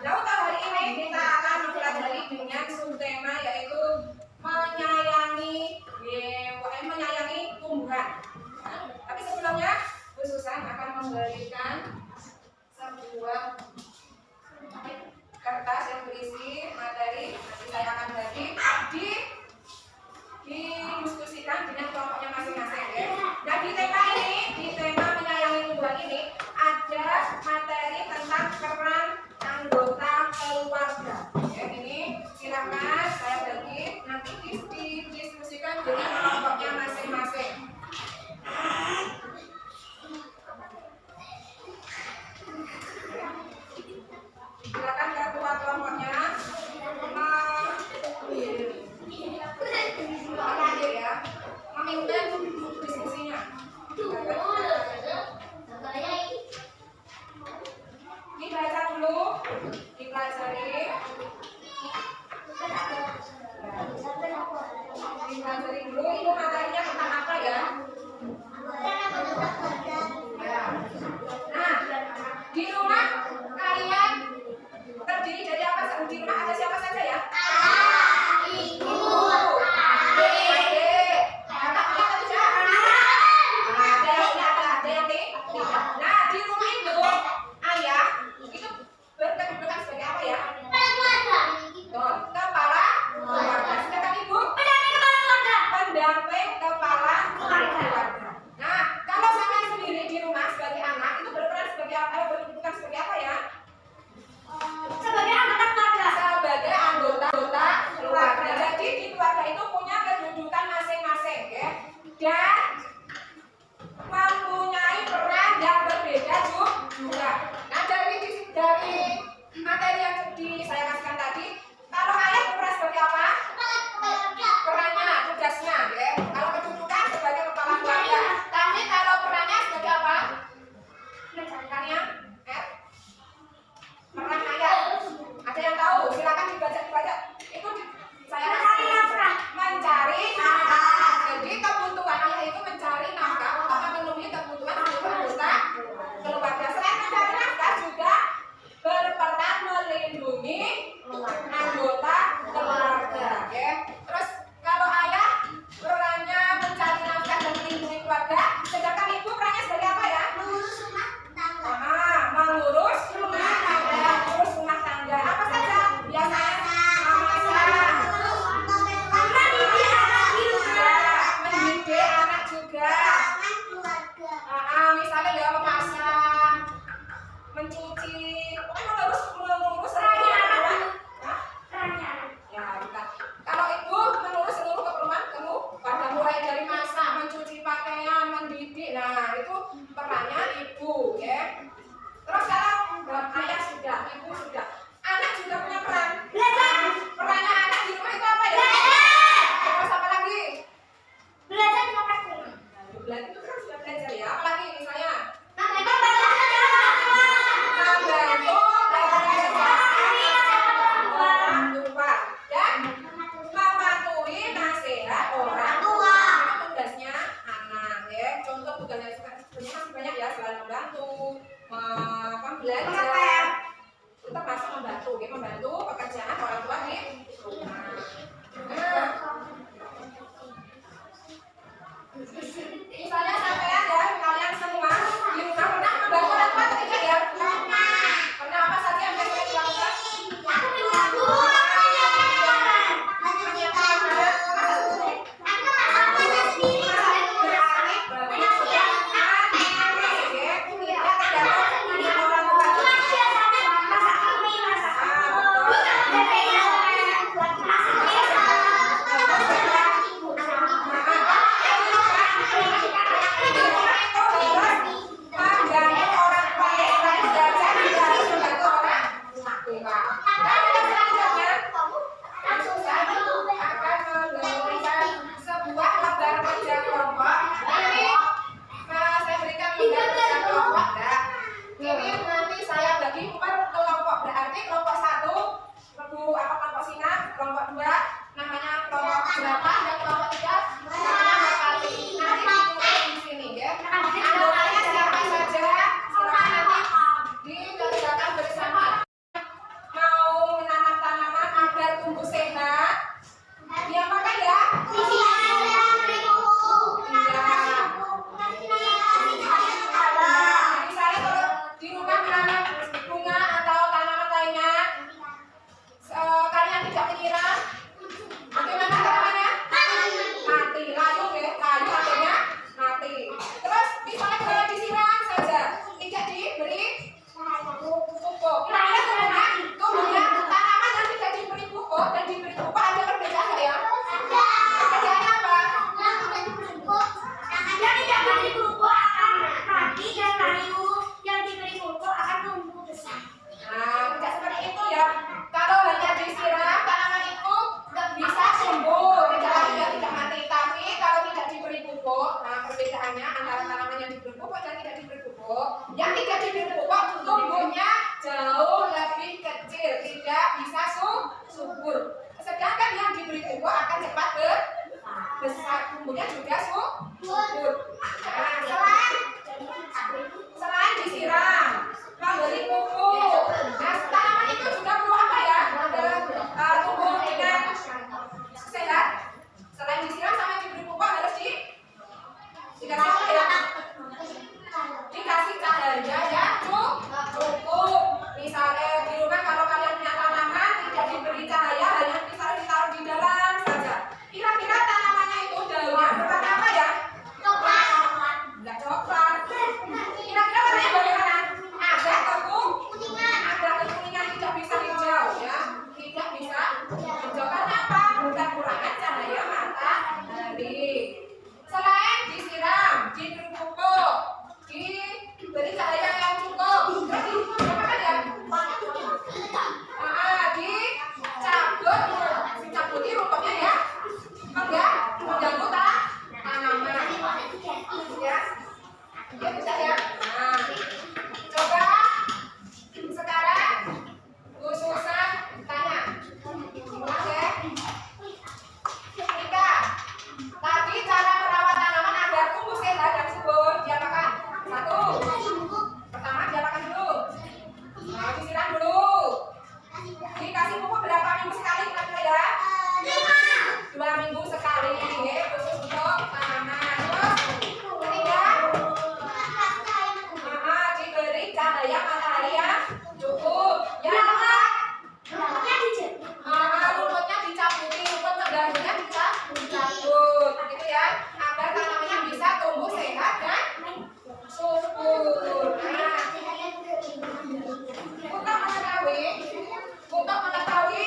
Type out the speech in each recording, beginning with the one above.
Nah, untuk hari ini kita akan mempelajari dengan subtema yaitu menyayangi tumbuhan. Tapi sebelumnya Bu Susan akan memberikan sebuah kertas yang berisi materi. Nanti saya akan bagi didiskusikan dengan kelompoknya masing-masing ya. Nah, di tema menyayangi tumbuhan ini ada materi tentang peran anggota keluarga. Ya, ini silakan saya bagi nanti didiskusikan dengan kelompoknya masing-masing. Silakan ketua kelompoknya memimpin diskusinya. Dibaca dulu, dipelajari. Dipelajari dulu itu materinya tentang apa ya? Nah, di rumah kalian terdiri dari apa? Di rumah ada siapa saja ya? Ibu, adik, kakak kerja. Ada yang nih. Nah, di rumah itu ayah itu berkedudukan sebagai apa ya? Kepala keluarga. Sedangkan ibu pendamping kepala keluarga. Nah, kalau sampai sendiri di rumah sebagai anak itu berperan sebagai apa? Berkedudukan sebagai apa ya? Sebagai anggota keluarga. Sebagai anggota keluarga. Jadi di keluarga itu punya kedudukan masing-masing ya. Dan mempunyai peran yang berbeda juga. Nah, dari materi yang saya kasihkan tadi, kalau ayah berperan sebagai apa? Perannya, tugasnya ya. Kalau kedudukan sebagai kepala keluarga. Tapi kalau perannya sebagai apa? Perannya peran ayah. Ada yang tahu? Silakan dibaca. Itu saya mencari nafkah. Jadi kebutuhan ayah itu mencari nafkah untuk memenuhi kebutuhan seluruh anggota keluarga. Selain mencari nafkah juga berperan melindungi anggota keluarga. Ya. Terus kalau ayah perannya mencari nafkah dan melindungi keluarga, sedangkan ibu perannya sebagai apa ya? Mengurus rumah tangga. Mengurus rumah tangga. Apa saja? Biasanya mendidik anak juga. Misalnya ya memasak, mencuci, mengurus perannya tidak bisa subur. Sedangkan yang diberi pupuk akan cepat besar, tumbuhnya juga subur. Nah, selain disiram, memberi pupuk, nah tanaman itu juga perlu apa ya? Tumbuh dengan sehat. Selain disiram sama diberi pupuk harus dikasih apa ya? Dikasih cahaya yang cukup. Misalnya di rumah kalau kalian punya tanaman tidak diberi cahaya, hanya misalnya ditaruh di dalam saja. Kira-kira tanamannya itu daunnya berwarna apa ya? Coklat. Enggak coklat. Kira-kira warnanya bagaimana? Agak kekuningan. Agak kekuningan, tidak bisa hijau ya. Tidak bisa hijau karena apa? Kekurangan cahaya matahari. Selain disiram, diberi pupuk, diberi cahaya yang cukup, dicampur dicabuti rumputnya ya, enggak mengganggu tanaman ya. Ya bisa ya. Nah, coba sekarang Bu Susan tanya, ulang ya. Nika, tadi cara merawat tanaman agar tumbuh sehat dan subur diapakan? Satu, pertama diapakan dulu? Nah, disiram dulu. Dikasih pupuk berapa minggu sekali kira-kira ya? 2 minggu sekali, ya, khusus untuk tanaman. Terus ketiga, diberi cahaya matahari yang cukup. Yang keempat, rumputnya dicabuti, rumput mengganggunya dicabut, gitu ya, agar tanamannya bisa tumbuh sehat dan subur. Nah, untuk mengetahui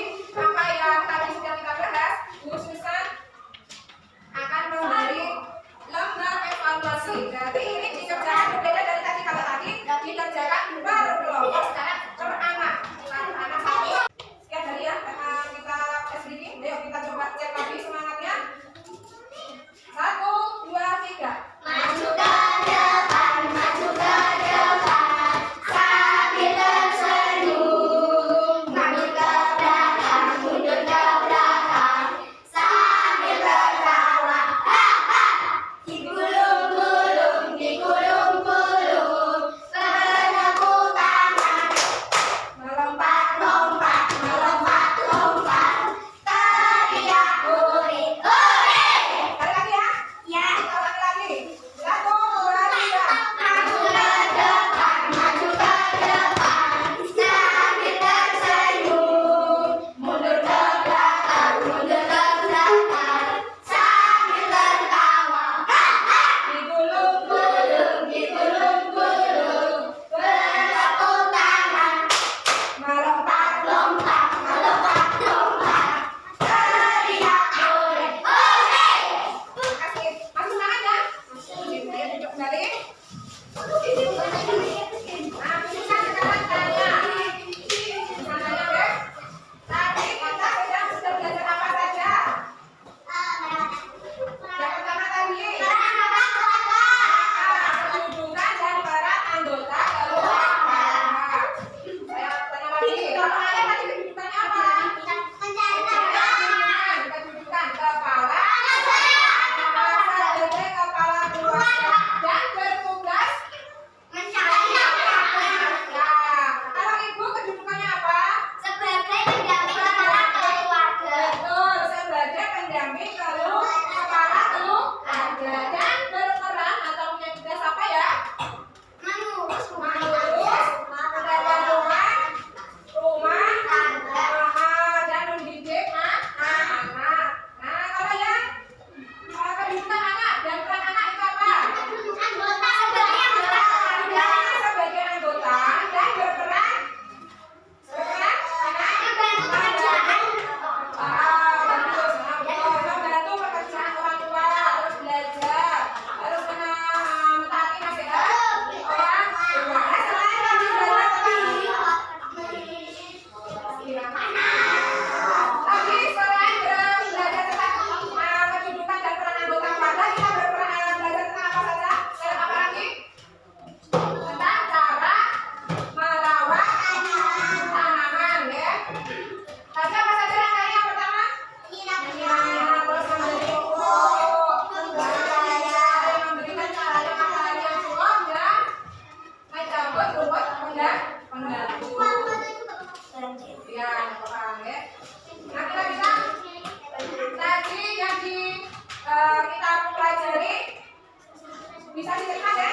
Bisa diterima ya?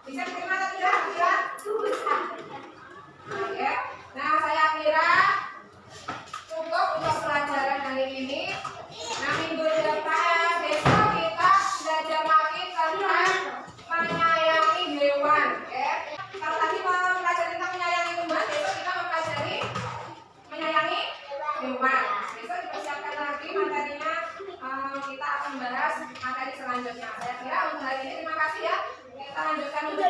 Bisa diterima atau tidak? Tidak. Oke. Nah, saya kira cukup untuk pelajaran hari ini. Nah, minggu depan besok kita belajar lagi tentang menyayangi hewan. Ya. Kalau tadi mau belajar tentang menyayangi hewan, besok kita mempelajari menyayangi hewan. Besok dipersiapkan lagi materinya. Kita akan bahas materi selanjutnya. Saya kira untuk hari ini terima kasih ya. Kita lanjutkan dulu.